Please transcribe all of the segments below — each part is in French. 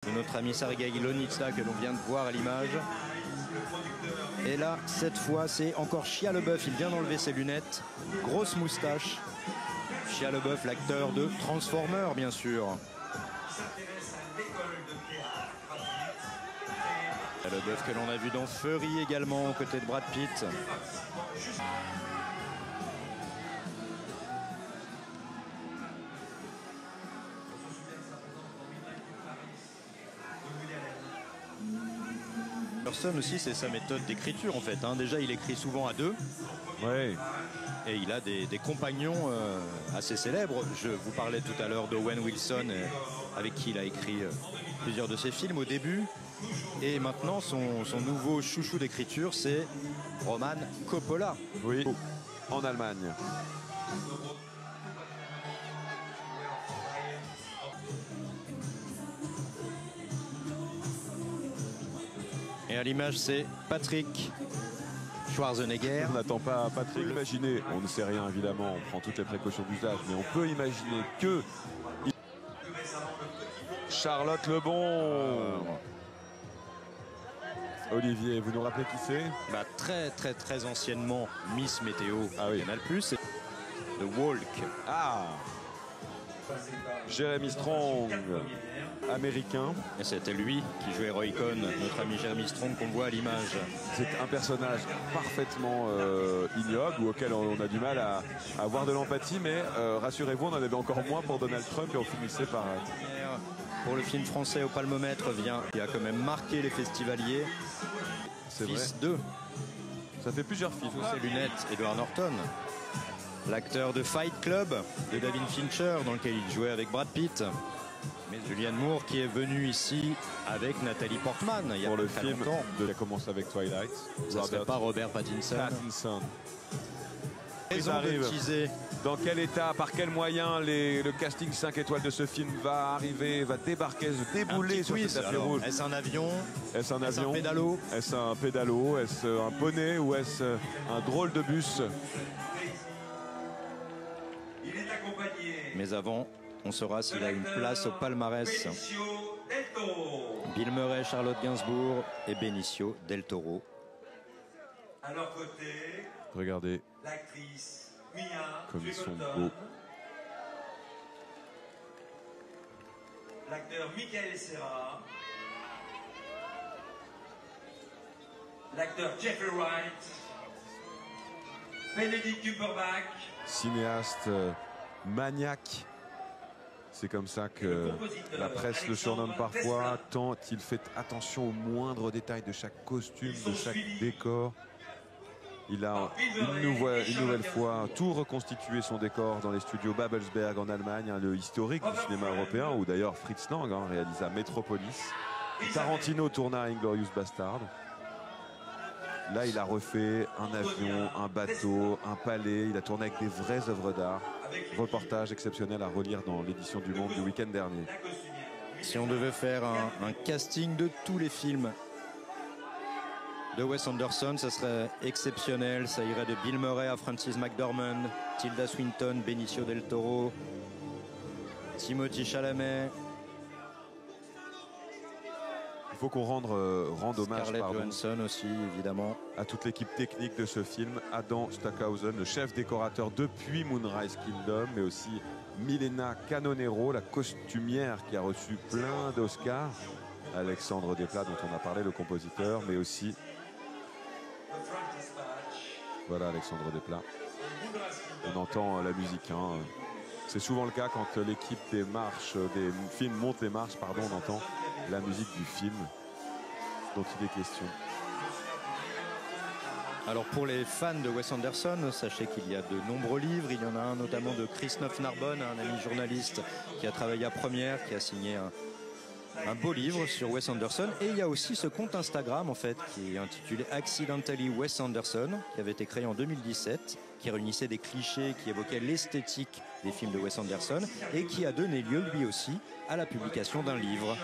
de notre ami Sergei Lonitsa que l'on vient de voir à l'image. Et là, cette fois, c'est encore Shia LaBeouf. Il vient d'enlever ses lunettes. Grosse moustache. Shia LaBeouf, l'acteur de Transformers, bien sûr. Shia LaBeouf que l'on a vu dans Fury également, aux côtés de Brad Pitt. Anderson aussi, c'est sa méthode d'écriture en fait. Déjà, il écrit souvent à deux. Ouais. Et il a des compagnons assez célèbres. Je vous parlais tout à l'heure d'Owen Wilson, avec qui il a écrit plusieurs de ses films au début. Et maintenant, son nouveau chouchou d'écriture, c'est Roman Coppola. Oui, en Allemagne. Et à l'image, c'est Patrick Schwarzenegger. On n'attend pas Patrick. Imaginez, on ne sait rien évidemment, on prend toutes les précautions d'usage, mais on peut imaginer que Charlotte Lebon. Olivier, vous nous rappelez qui c'est? Très anciennement Miss Météo Canal+. The Walk. Ah, Jeremy Strong, américain. Et c'était lui qui jouait Roy Cohn, notre ami Jeremy Strong qu'on voit à l'image. C'est un personnage parfaitement ignoble ou auquel on a du mal à avoir de l'empathie, mais rassurez-vous, on en avait encore moins pour Donald Trump et on finissait par... Pour le film français au Palmomètre qui a quand même marqué les festivaliers. C'est Fils vrai. 2. Ça fait plusieurs films. Sous ses lunettes, Edward Norton. L'acteur de Fight Club de David Fincher, dans lequel il jouait avec Brad Pitt. Mais Julianne Moore qui est venue ici avec Nathalie Portman il y a pour le très film longtemps. qui a commencé avec Twilight. Ça serait pas Robert Pattinson. Ils arrivent. Dans quel état, par quels moyens le casting 5 étoiles de ce film va arriver, va débarquer, se débouler sur ce tapis rouge? Est-ce un avion? Est-ce un Est-ce avion? un pédalo? Est-ce un pédalo? Est-ce un poney ou est-ce un drôle de bus? Mais avant, on saura s'il a une place au palmarès. Bill Murray, Charlotte Gainsbourg et Benicio del Toro. À leur côté, regardez l'actrice Mia comme ils sont Frickleton, beaux. l'acteur Michael Serra, l'acteur Jeffrey Wright, Benedict Cumberbatch, Cinéaste maniaque. C'est comme ça que la presse le surnomme parfois, tant il fait attention aux moindres détails de chaque costume, de chaque décor. Il a une nouvelle fois tout reconstitué son décor dans les studios Babelsberg en Allemagne, le historique du cinéma européen, où d'ailleurs Fritz Lang réalisa Metropolis. Tarantino tourna Inglourious Bastard. Là, il a refait un avion, un bateau, un palais. Il a tourné avec des vraies œuvres d'art. Reportage exceptionnel à relire dans l'édition du Monde du week-end dernier. Si on devait faire un casting de tous les films de Wes Anderson, ça serait exceptionnel. Ça irait de Bill Murray à Frances McDormand, Tilda Swinton, Benicio del Toro, Timothée Chalamet. Il faut qu'on rende hommage Scarlett Johansson aussi, évidemment, à toute l'équipe technique de ce film. Adam Stockhausen, le chef décorateur depuis Moonrise Kingdom, mais aussi Milena Canonero, la costumière qui a reçu plein d'Oscars. Alexandre Desplat, dont on a parlé, le compositeur, mais aussi... Voilà Alexandre Desplat. On entend la musique. C'est souvent le cas quand l'équipe des films monte les marches, on entend la musique du film dont il est question. Alors pour les fans de Wes Anderson, sachez qu'il y a de nombreux livres. Il y en a un notamment de Christophe Narbonne, un ami journaliste qui a travaillé à Première, qui a signé un beau livre sur Wes Anderson. Et il y a aussi ce compte Instagram en fait qui est intitulé Accidentally Wes Anderson, qui avait été créé en 2017, qui réunissait des clichés qui évoquaient l'esthétique des films de Wes Anderson et qui a donné lieu lui aussi à la publication d'un livre.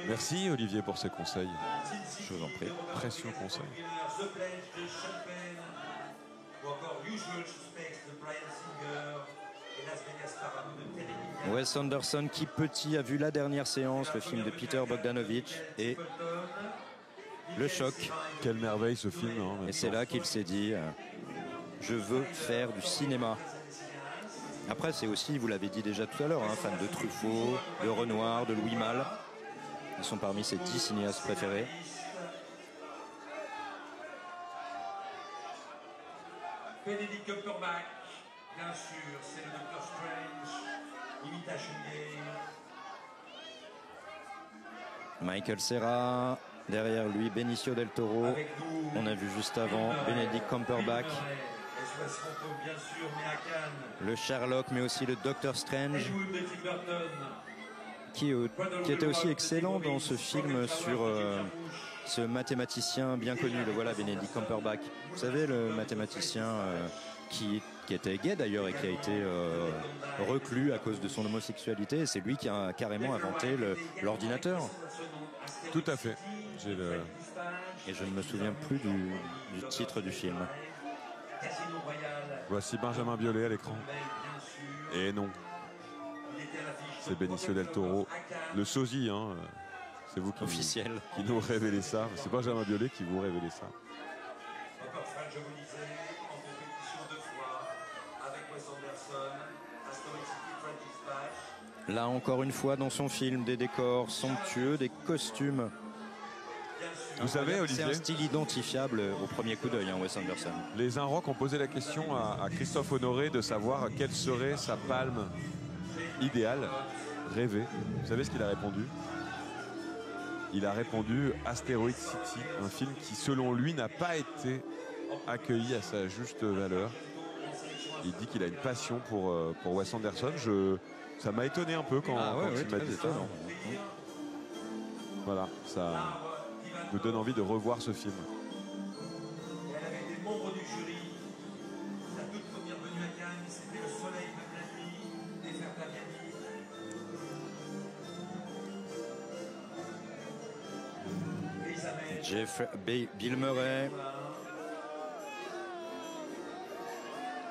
Merci Olivier pour ces conseils. Je vous en prie. Précieux conseils. The Pledge de Chopin, ou encore Usual Suspects de Bryan Singer, Wes Anderson qui petit a vu La Dernière Séance, le film de Peter Bogdanovich, et le choc. Quelle merveille ce film. Hein, et c'est là qu'il s'est dit je veux faire du cinéma. Après c'est aussi, vous l'avez dit déjà tout à l'heure, fan de Truffaut, de Renoir, de Louis Malle. Ils sont parmi ses 10 cinéastes préférés. Benedict Cumberbatch, bien sûr, c'est le Docteur Strange, Imitation Game. Michael Cera, derrière lui Benicio del Toro. On a vu juste avant Benedict Cumberbatch. Bien sûr, mais à Cannes. Le Sherlock, mais aussi le Docteur Strange, qui était aussi excellent dans ce film sur ce mathématicien bien connu, le voilà, Benedict Cumberbatch. Vous savez, le mathématicien qui était gay d'ailleurs et qui a été reclus à cause de son homosexualité. C'est lui qui a carrément inventé l'ordinateur. Tout à fait. Et je ne me souviens plus du titre du film. Voici Benjamin Biolay à l'écran. Et non, c'est Benicio del Toro, le sosie. C'est vous qui nous révélez ça. C'est Benjamin Biolay qui vous révélez ça. Je vous disais, en compétition 2 fois avec Wes Anderson, Asteroid City, French Dispatch. Là encore une fois dans son film, des décors somptueux, des costumes. Vous savez, Olivier, c'est un style identifiable au premier coup d'œil, Wes Anderson. Les Inrocks ont posé la question à Christophe Honoré de savoir quelle serait sa palme idéale, rêvée. Vous savez ce qu'il a répondu? Il a répondu Asteroid City, un film qui, selon lui, n'a pas été accueilli à sa juste valeur. Il dit qu'il a une passion pour Wes Anderson. Ça m'a étonné un peu quand il m'a dit ça. Voilà, ça nous donne envie de revoir ce film. Elle avait été membre du jury. Sa toute première venue à Cannes, c'était Le Soleil de la nuit, Désert Fabiani. Bill Murray.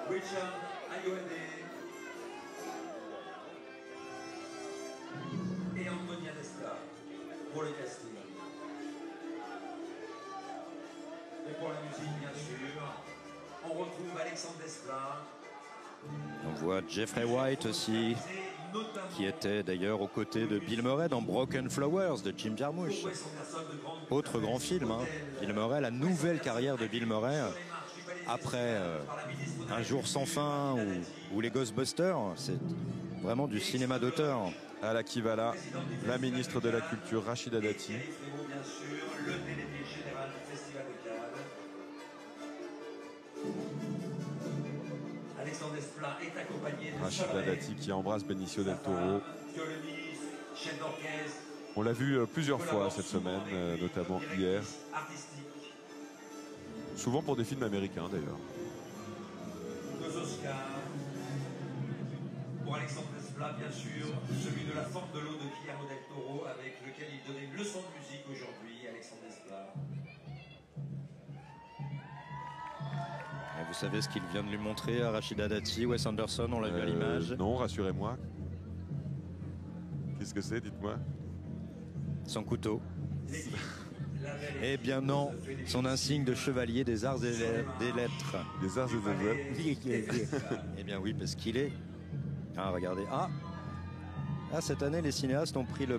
Richard Ayoade. Et Antonia Desplat pour le casting. Et pour la musique, bien sûr, on retrouve Alexandre Desplat. On voit Jeffrey White aussi, qui était d'ailleurs aux côtés de Bill Murray dans Broken Flowers de Jim Jarmusch. Autre grand film, Bill Murray, la nouvelle carrière de Bill Murray après Un jour sans fin ou les Ghostbusters. C'est vraiment du cinéma d'auteur. À la Kivala, la ministre de la Culture, Rachida Dati. Rachida Dati qui embrasse Benicio del Toro. On l'a vu plusieurs fois cette semaine, notamment hier. Souvent pour des films américains d'ailleurs. 2 Oscars. Pour Alexandre Desplat, bien sûr, celui de La Forme de l'eau de Guillermo del Toro, avec lequel il donnait une leçon de musique aujourd'hui, Alexandre Desplat. Et vous savez ce qu'il vient de lui montrer à Rachida Dati, Wes Anderson, on l'a vu à l'image. Non, rassurez-moi. Qu'est-ce que c'est, dites-moi? Son couteau. Eh bien non, son insigne de chevalier des arts et des lettres. Des arts et des lettres. Eh bien oui, parce qu'il est... Ah, regardez. Ah, cette année, les cinéastes ont pris le